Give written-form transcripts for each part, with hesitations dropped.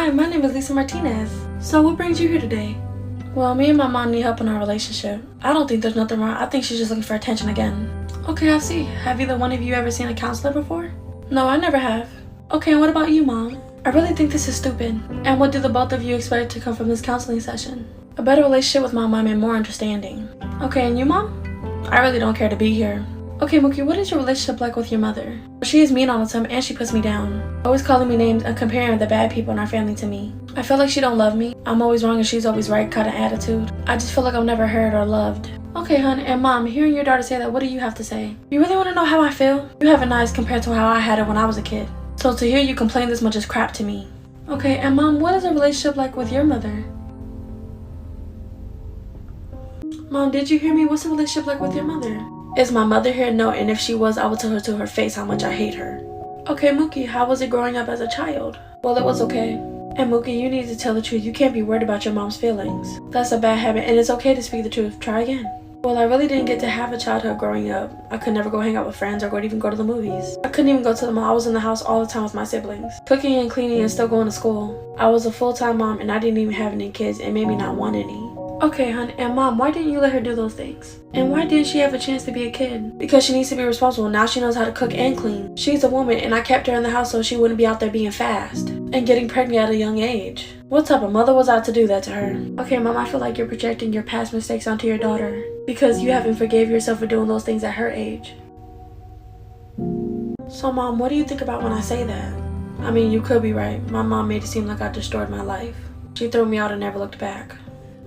Hi, my name is Lisa Martinez. So what brings you here today? Well, me and my mom need help in our relationship. I don't think there's nothing wrong. I think she's just looking for attention again. Okay, I see. Have either one of you ever seen a counselor before? No, I never have. Okay, and what about you, Mom? I really think this is stupid. And what do the both of you expect to come from this counseling session? A better relationship with my mom and more understanding. Okay, and you, Mom? I really don't care to be here. Okay, Mookie, what is your relationship like with your mother? She is mean all the time and she puts me down. Always calling me names and comparing the bad people in our family to me. I feel like she don't love me. I'm always wrong and she's always right kind of attitude. I just feel like I'm never heard or loved. Okay, hon, and Mom, hearing your daughter say that, what do you have to say? You really want to know how I feel? You have it nice compared to how I had it when I was a kid. So to hear you complain this much is crap to me. Okay, and Mom, what is a relationship like with your mother? Mom, did you hear me? What's a relationship like with your mother? Is my mother here? No, and if she was, I would tell her to her face how much I hate her. Okay, Mookie, how was it growing up as a child? Well, it was okay. And Mookie, you need to tell the truth. You can't be worried about your mom's feelings. That's a bad habit, and it's okay to speak the truth. Try again. Well, I really didn't get to have a childhood growing up. I could never go hang out with friends or even go to the movies. I couldn't even go to the mall. I was in the house all the time with my siblings, cooking and cleaning and still going to school. I was a full-time mom, and I didn't even have any kids. It made me not want any. Okay, hon, and Mom, why didn't you let her do those things? And why didn't she have a chance to be a kid? Because she needs to be responsible. Now she knows how to cook and clean. She's a woman, and I kept her in the house so she wouldn't be out there being fast and getting pregnant at a young age. What type of mother was I to do that to her? Okay, Mom, I feel like you're projecting your past mistakes onto your daughter because you haven't forgave yourself for doing those things at her age. So, Mom, what do you think about when I say that? I mean, you could be right. My mom made it seem like I destroyed my life. She threw me out and never looked back.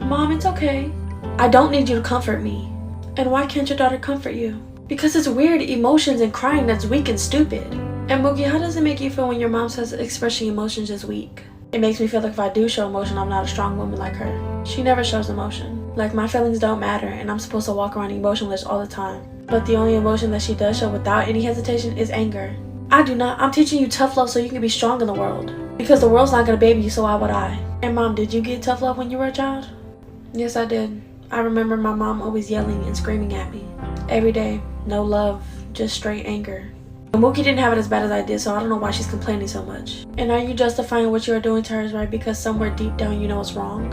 Mom, it's okay. I don't need you to comfort me. And why can't your daughter comfort you? Because it's weird emotions and crying that's weak and stupid. And Mookie, how does it make you feel when your mom says expressing emotions is weak? It makes me feel like if I do show emotion, I'm not a strong woman like her. She never shows emotion. Like my feelings don't matter and I'm supposed to walk around emotionless all the time. But the only emotion that she does show without any hesitation is anger. I do not. I'm teaching you tough love so you can be strong in the world. Because the world's not gonna baby you, so why would I? And Mom, did you get tough love when you were a child? Yes, I did. I remember my mom always yelling and screaming at me. Every day. No love, just straight anger. But Mookie didn't have it as bad as I did, so I don't know why she's complaining so much. And are you justifying what you are doing to her is right because somewhere deep down you know it's wrong?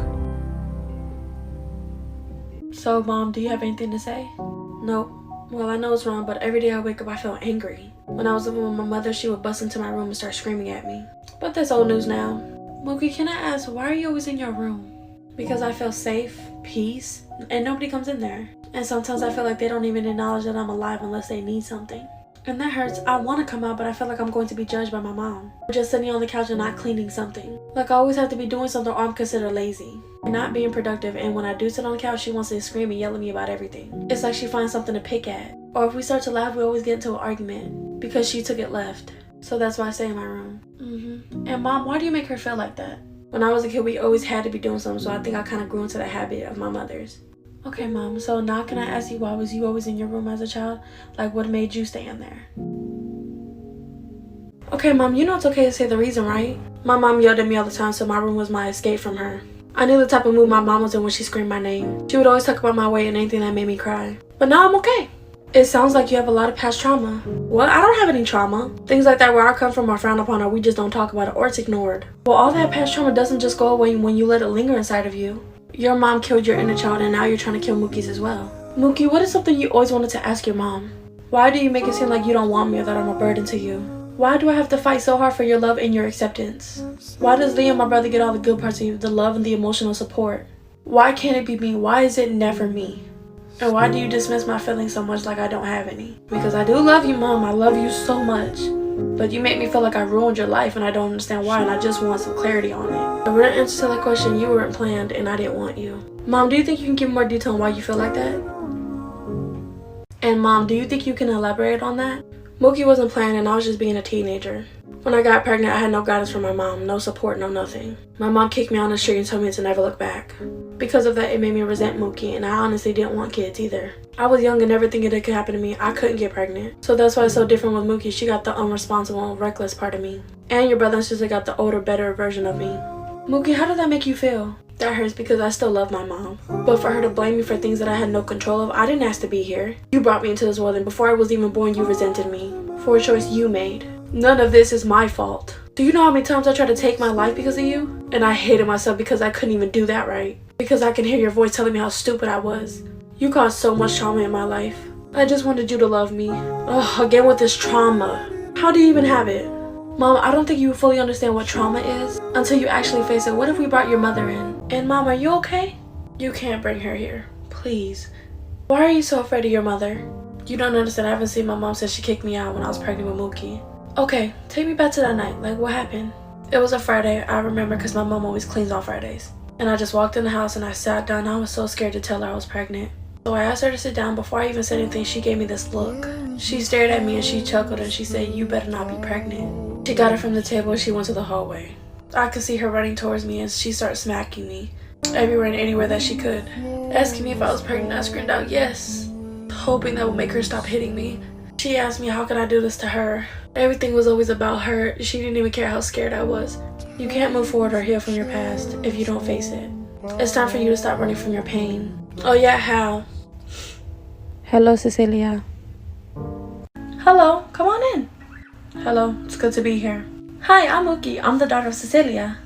So, Mom, do you have anything to say? Nope. Well, I know it's wrong, but every day I wake up I feel angry. When I was living with my mother, she would bust into my room and start screaming at me. But that's old news now. Mookie, can I ask, why are you always in your room? Because I feel safe, peace, and nobody comes in there. And sometimes I feel like they don't even acknowledge that I'm alive unless they need something. And that hurts. I want to come out, but I feel like I'm going to be judged by my mom. Or just sitting on the couch and not cleaning something. Like I always have to be doing something or I'm considered lazy. Not being productive, and when I do sit on the couch, she wants to scream and yell at me about everything. It's like she finds something to pick at. Or if we start to laugh, we always get into an argument. Because she took it left. So that's why I stay in my room. And Mom, why do you make her feel like that? When I was a kid, we always had to be doing something, so I think I kind of grew into the habit of my mother's. Okay, Mom, so now can I ask you, why was you always in your room as a child? Like, what made you stay in there? Okay, Mom, you know it's okay to say the reason, right? My mom yelled at me all the time, so my room was my escape from her. I knew the type of mood my mom was in when she screamed my name. She would always talk about my weight and anything that made me cry. But now I'm okay. It sounds like you have a lot of past trauma. What? I don't have any trauma. Things like that where I come from are frowned upon or we just don't talk about it or it's ignored. Well, all that past trauma doesn't just go away when you let it linger inside of you. Your mom killed your inner child and now you're trying to kill Mookie's as well. Mookie, what is something you always wanted to ask your mom? Why do you make it seem like you don't want me or that I'm a burden to you? Why do I have to fight so hard for your love and your acceptance? Why does Liam, my brother, get all the good parts of you, the love and the emotional support? Why can't it be me? Why is it never me? And why do you dismiss my feelings so much like I don't have any? Because I do love you, Mom. I love you so much. But you make me feel like I ruined your life and I don't understand why and I just want some clarity on it. The real answer to that question, you weren't planned and I didn't want you. Mom, do you think you can give more detail on why you feel like that? And Mom, do you think you can elaborate on that? Mookie wasn't planned and I was just being a teenager. When I got pregnant, I had no guidance from my mom, no support, no nothing. My mom kicked me on the street and told me to never look back. Because of that, it made me resent Mookie, and I honestly didn't want kids either. I was young and never thinking it could happen to me. I couldn't get pregnant. So that's why it's so different with Mookie. She got the unresponsible, reckless part of me. And your brother and sister got the older, better version of me. Mookie, how did that make you feel? That hurts because I still love my mom. But for her to blame me for things that I had no control of, I didn't ask to be here. You brought me into this world, and before I was even born, you resented me. For a choice you made. None of this is my fault. Do you know how many times I tried to take my life because of you? And I hated myself because I couldn't even do that right. Because I can hear your voice telling me how stupid I was. You caused so much trauma in my life. I just wanted you to love me. Ugh, again with this trauma. How do you even have it? Mom, I don't think you fully understand what trauma is until you actually face it. What if we brought your mother in? And Mom, are you okay? You can't bring her here. Please. Why are you so afraid of your mother? You don't understand. I haven't seen my mom since she kicked me out when I was pregnant with Mookie. Okay, take me back to that night. Like, what happened? It was a Friday, I remember, because my mom always cleans on Fridays. And I just walked in the house and I sat down. I was so scared to tell her I was pregnant. So I asked her to sit down. Before I even said anything, she gave me this look. She stared at me and she chuckled and she said, "You better not be pregnant." She got it from the table and she went to the hallway. I could see her running towards me and she started smacking me everywhere and anywhere that she could. Asking me if I was pregnant, I screamed out yes, hoping that would make her stop hitting me. She asked me how could I do this to her. Everything was always about her. She didn't even care how scared I was. You can't move forward or heal from your past if you don't face it. It's time for you to stop running from your pain. Oh yeah, how? Hello, Cecilia. Hello, come on in. Hello, it's good to be here. Hi, I'm Mookie. I'm the daughter of Cecilia.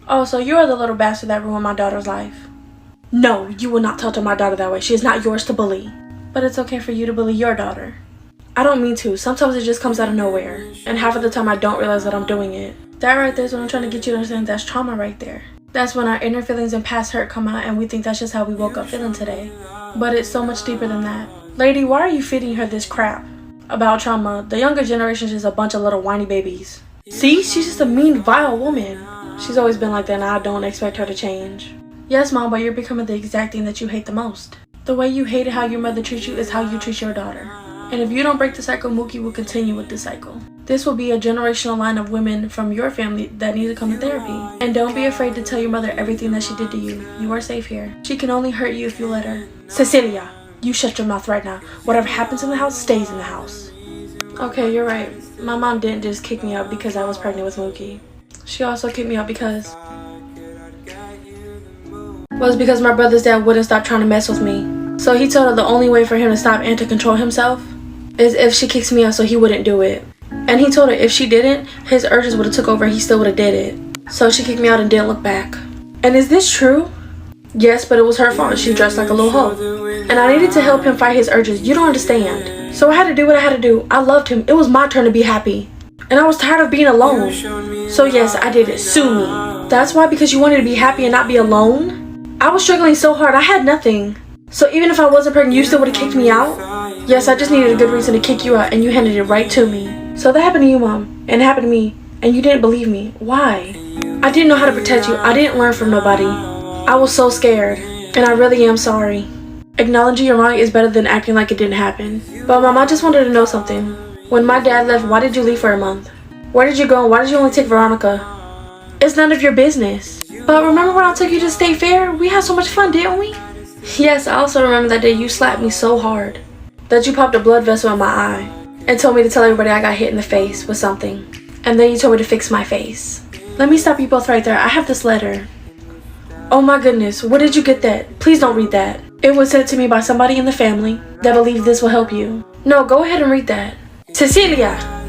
Oh, so you are the little bastard that ruined my daughter's life. No, you will not talk to my daughter that way. She is not yours to bully. But it's okay for you to bully your daughter. I don't mean to. Sometimes it just comes out of nowhere. And half of the time I don't realize that I'm doing it. That right there is what I'm trying to get you to understand. That's trauma right there. That's when our inner feelings and past hurt come out and we think that's just how we woke up feeling today. But it's so much deeper than that. Lady, why are you feeding her this crap about trauma? The younger generation is just a bunch of little whiny babies. See? She's just a mean, vile woman. She's always been like that and I don't expect her to change. Yes, Mom, but you're becoming the exact thing that you hate the most. The way you hated how your mother treats you is how you treat your daughter. And if you don't break the cycle, Mookie will continue with the cycle. This will be a generational line of women from your family that need to come to therapy. And don't be afraid to tell your mother everything that she did to you. You are safe here. She can only hurt you if you let her. Cecilia, you shut your mouth right now. Whatever happens in the house stays in the house. Okay, you're right. My mom didn't just kick me out because I was pregnant with Mookie. She also kicked me out because my brother's dad wouldn't stop trying to mess with me. So he told her the only way for him to stop and to control himself is if she kicks me out so he wouldn't do it. And he told her if she didn't, his urges would have took over, he still would have did it. So she kicked me out and didn't look back. And is this true? Yes, but it was her fault. She dressed like a little hoe. And I needed to help him fight his urges. You don't understand. So I had to do what I had to do. I loved him. It was my turn to be happy. And I was tired of being alone. So yes, I did it. Sue me. That's why, because you wanted to be happy and not be alone? I was struggling so hard. I had nothing. So even if I wasn't pregnant, you still would have kicked me out? Yes, I just needed a good reason to kick you out and you handed it right to me. So that happened to you, Mom. And it happened to me. And you didn't believe me. Why? I didn't know how to protect you. I didn't learn from nobody. I was so scared. And I really am sorry. Acknowledging you're wrong is better than acting like it didn't happen. But Mom, I just wanted to know something. When my dad left, why did you leave for a month? Where did you go and why did you only take Veronica? It's none of your business. But remember when I took you to State Fair? We had so much fun, didn't we? Yes, I also remember that day you slapped me so hard that you popped a blood vessel in my eye and told me to tell everybody I got hit in the face with something. And then you told me to fix my face. Let me stop you both right there. I have this letter. Oh my goodness, where did you get that? Please don't read that. It was sent to me by somebody in the family that believes this will help you. No, go ahead and read that. Cecilia!